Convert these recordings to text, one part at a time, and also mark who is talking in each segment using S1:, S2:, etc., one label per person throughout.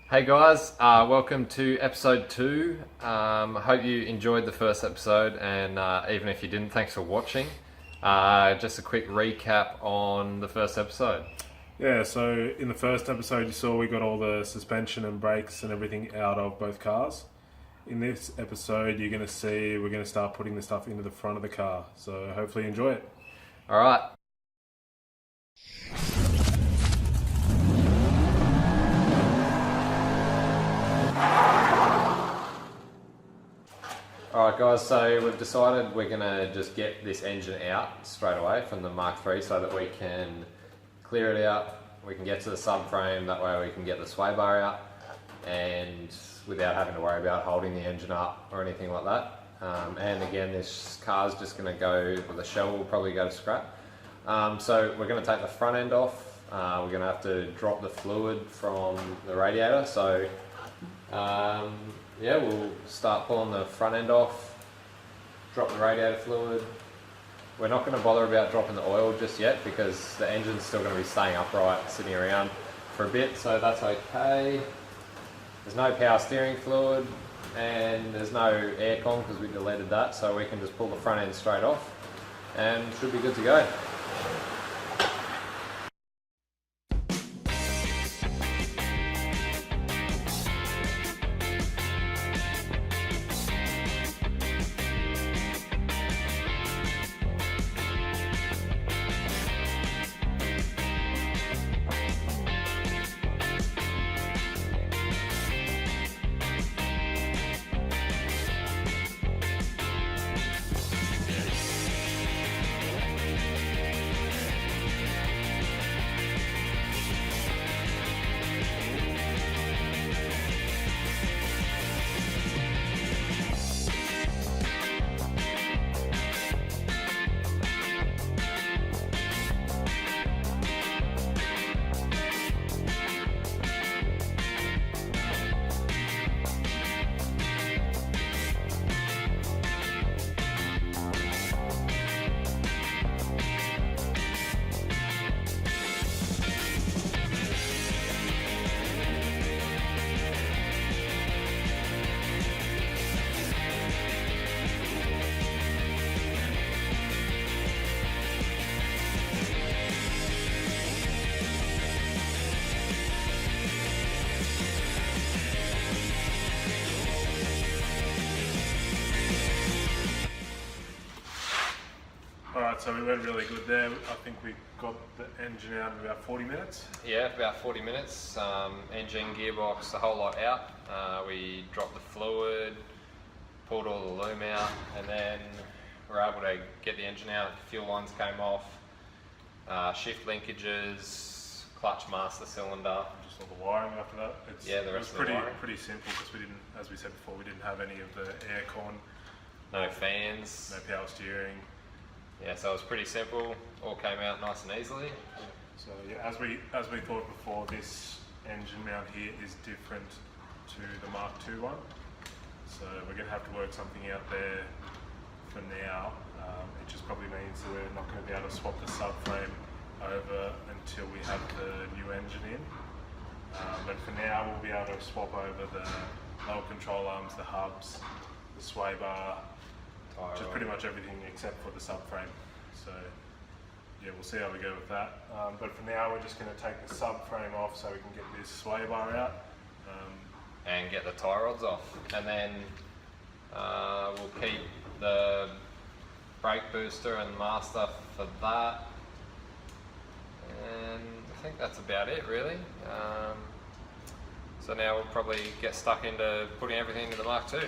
S1: Hey guys, welcome to episode 2. I hope you enjoyed the first episode, and even if you didn't, thanks for watching. Just a quick recap on the first episode.
S2: Yeah, so in the first episode you saw we got all the suspension and brakes and everything out of both cars. In this episode you're going to see we're going to start putting the stuff into the front of the car, so hopefully you enjoy it.
S1: Alright. Alright guys, so we've decided we're going to just get this engine out straight away from the Mk3 so that we can clear it out, we can get to the subframe, that way we can get the sway bar out and without having to worry about holding the engine up or anything like that. And again, this car's just going to go, well, the shell will probably go to scrap. So we're going to take the front end off, we're going to have to drop the fluid from the radiator, so yeah, we'll start pulling the front end off, drop the radiator fluid. We're not going to bother about dropping the oil just yet because the engine's still going to be staying upright, sitting around for a bit, so that's okay. There's no power steering fluid and there's no aircon because we deleted that, so we can just pull the front end straight off and should be good to go.
S2: Alright, so we went really good there. I think we got the engine out in about 40 minutes.
S1: Yeah, about 40 minutes. Engine, gearbox, the whole lot out. We dropped the fluid, pulled all the loom out, and then we were able to get the engine out. Fuel lines came off, shift linkages, clutch master cylinder.
S2: Just all the wiring after that.
S1: The rest of the wiring.
S2: Pretty simple because we didn't, as we said before, we didn't have any of the aircon,
S1: No fans.
S2: no power steering.
S1: Yeah, so it was pretty simple. All came out nice and easily.
S2: So yeah, as we thought before, this engine mount here is different to the Mk2 one. So we're going to have to work something out there for now. It just probably means that we're not going to be able to swap the subframe over until we have the new engine in. But for now, we'll be able to swap over the lower control arms, the hubs, the sway bar, just pretty much everything except for the subframe. So yeah, we'll see how we go with that. But for now, we're just going to take the subframe off so we can get this sway bar out.
S1: And get the tie rods off. And then we'll keep the brake booster and master for that. And I think that's about it really. So now we'll probably get stuck into putting everything into the Mk2.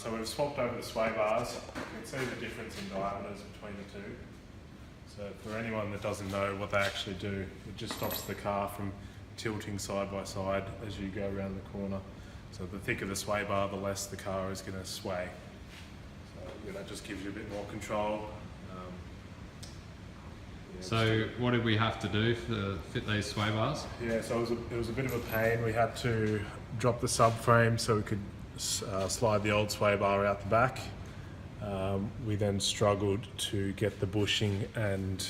S2: so we've swapped over the sway bars. You can see the difference in diameters between the two. So for anyone that doesn't know what they actually do, it just stops the car from tilting side by side as you go around the corner. So the thicker the sway bar, the less the car is going to sway. So that just gives you a bit more control.
S1: So what did we have to do to fit these sway bars?
S2: Yeah, so it was a bit of a pain. We had to drop the subframe so we could slide the old sway bar out the back. We then struggled to get the bushing and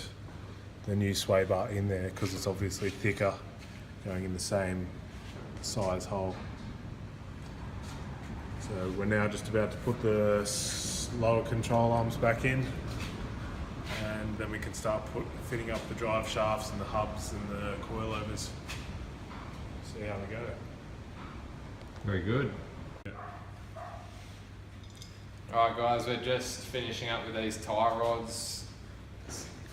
S2: the new sway bar in there because it's obviously thicker going in the same size hole. So we're now just about to put the lower control arms back in, and then we can start fitting up the drive shafts and the hubs and the coilovers. See how they go.
S1: Very good. Alright guys, we're just finishing up with these tie rods.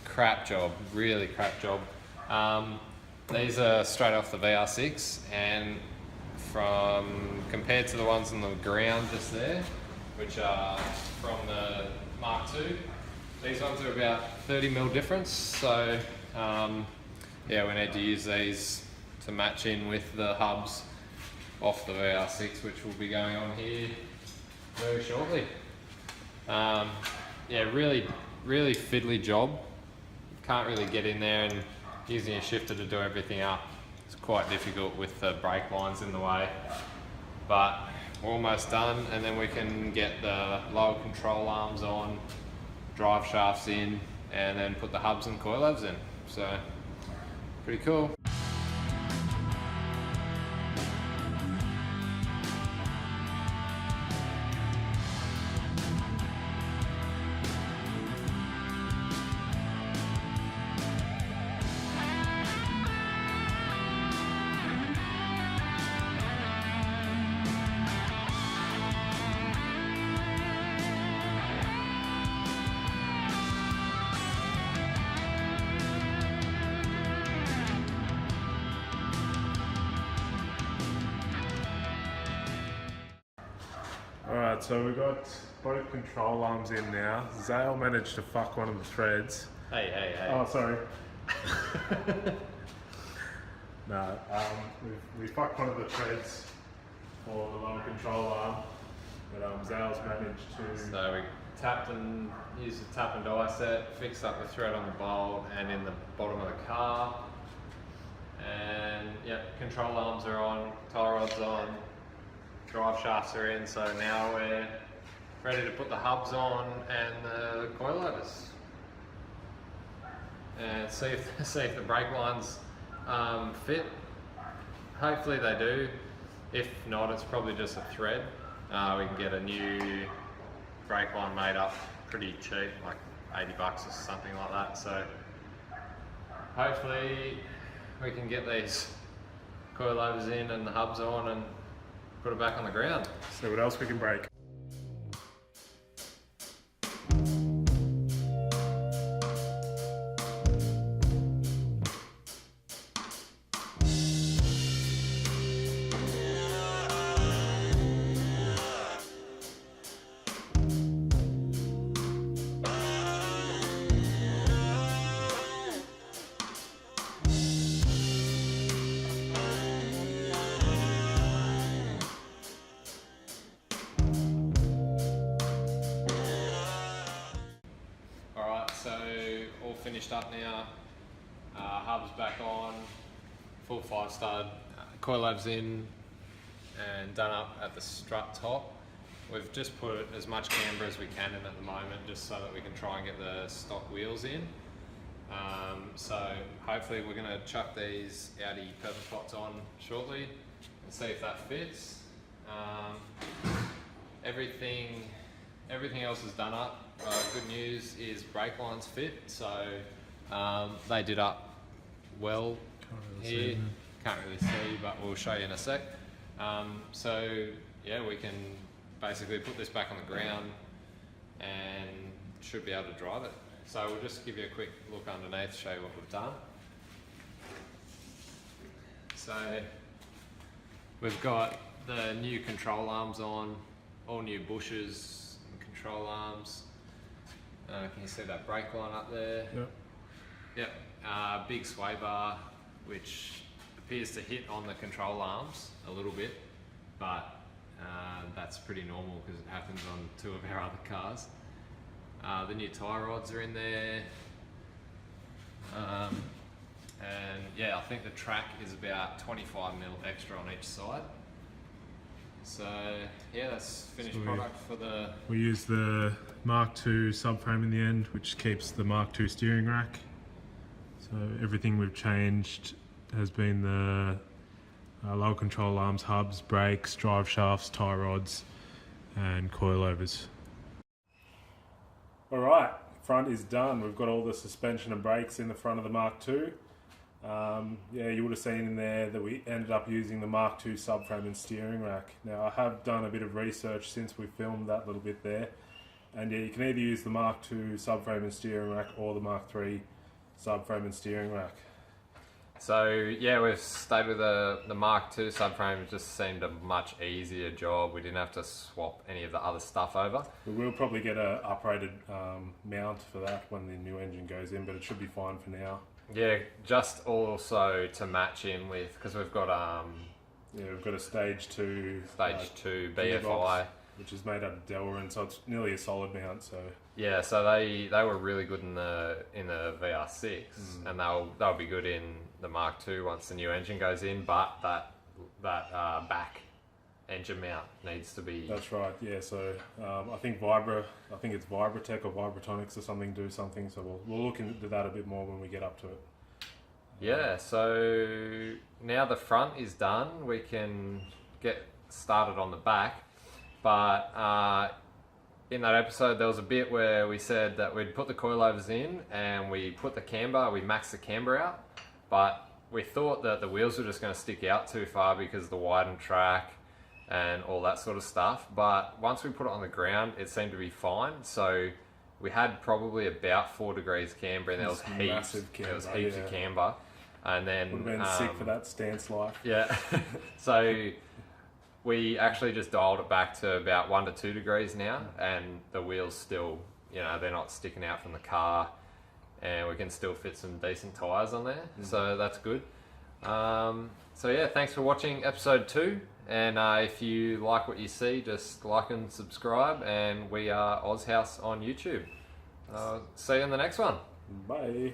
S1: Crap job, really crap job. These are straight off the VR6, and compared to the ones on the ground just there, which are from the Mk2, these ones are about 30mm difference. So yeah, we need to use these to match in with the hubs off the VR6, which will be going on here very shortly. Yeah, really fiddly job. Can't really get in there, and using a shifter to do everything up, it's quite difficult with the brake lines in the way. But we're almost done, and then we can get the lower control arms on, drive shafts in, and then put the hubs and coilovers in. So, pretty cool.
S2: Alright, so we've got both control arms in now. Zale managed to fuck one of the threads.
S1: Hey.
S2: Oh, sorry. No, we fucked one of the threads for the lower control arm, but Zale's managed to...
S1: So we tapped and used the tap and die set, fixed up the thread on the bolt and in the bottom of the car. And yeah, control arms are on, tie rods on, drive shafts are in, so now we're ready to put the hubs on and the coilovers. And see if the brake lines fit. Hopefully they do. If not, it's probably just a thread. We can get a new brake line made up pretty cheap, like $80 or something like that. So hopefully we can get these coilovers in and the hubs on and put it back on the ground.
S2: See what else we can break.
S1: Finished up now, hubs back on, full 5-star, coilovers in and done up at the strut top. We've just put as much camber as we can in at the moment, just so that we can try and get the stock wheels in. So hopefully we're going to chuck these Audi pepper pots on shortly and see if that fits. Everything else is done up. Good news is brake lines fit, so they did up well here. Can't really see, but we'll show you in a sec. So yeah, we can basically put this back on the ground and should be able to drive it. So we'll just give you a quick look underneath, show you what we've done. So we've got the new control arms on, all new bushes and control arms. Can you see that brake line up there?
S2: Yep.
S1: Yep. Big sway bar, which appears to hit on the control arms a little bit, but that's pretty normal because it happens on 2 of our other cars. The new tie rods are in there. And yeah, I think the track is about 25 mil extra on each side. So yeah, that's finished product for the...
S2: We use the Mk2 subframe in the end, which keeps the Mk2 steering rack. So everything we've changed has been the lower control arms, hubs, brakes, drive shafts, tie rods and coilovers. Alright, front is done. We've got all the suspension and brakes in the front of the Mk2. Yeah, you would have seen in there that we ended up using the Mk2 subframe and steering rack. Now I have done a bit of research since we filmed that little bit there, and yeah, you can either use the Mk2 subframe and steering rack or the Mk3 subframe and steering rack.
S1: So yeah, we've stayed with the Mk2 subframe. It just seemed a much easier job. We didn't have to swap any of the other stuff over.
S2: We will probably get a uprated mount for that when the new engine goes in, but it should be fine for now.
S1: Yeah, just also to match in with, because we've got
S2: yeah, we've got a stage 2
S1: BFI,
S2: gearbox, which is made out of Delrin, so it's nearly a solid mount. So
S1: yeah, so they were really good in the VR6, and they'll be good in the Mk2 once the new engine goes in. But that back engine mount needs to be...
S2: That's right, yeah. So I think it's Widetrack or Vibratronics or something do something, so we'll look into that a bit more when we get up to it.
S1: Yeah, so now the front is done, we can get started on the back. But in that episode there was a bit where we said that we'd put the coilovers in and we put the camber, we maxed the camber out, but we thought that the wheels were just going to stick out too far because of the widened track and all that sort of stuff. But once we put it on the ground, it seemed to be fine. So we had probably about 4 degrees camber, and there was heaps of camber. And then
S2: would have been sick for that stance life.
S1: Yeah. So we actually just dialed it back to about 1 to 2 degrees now, and the wheels still, they're not sticking out from the car, and we can still fit some decent tyres on there. So that's good. So yeah, thanks for watching episode 2. And if you like what you see, just like and subscribe. And we are Oz House on YouTube. See you in the next one.
S2: Bye.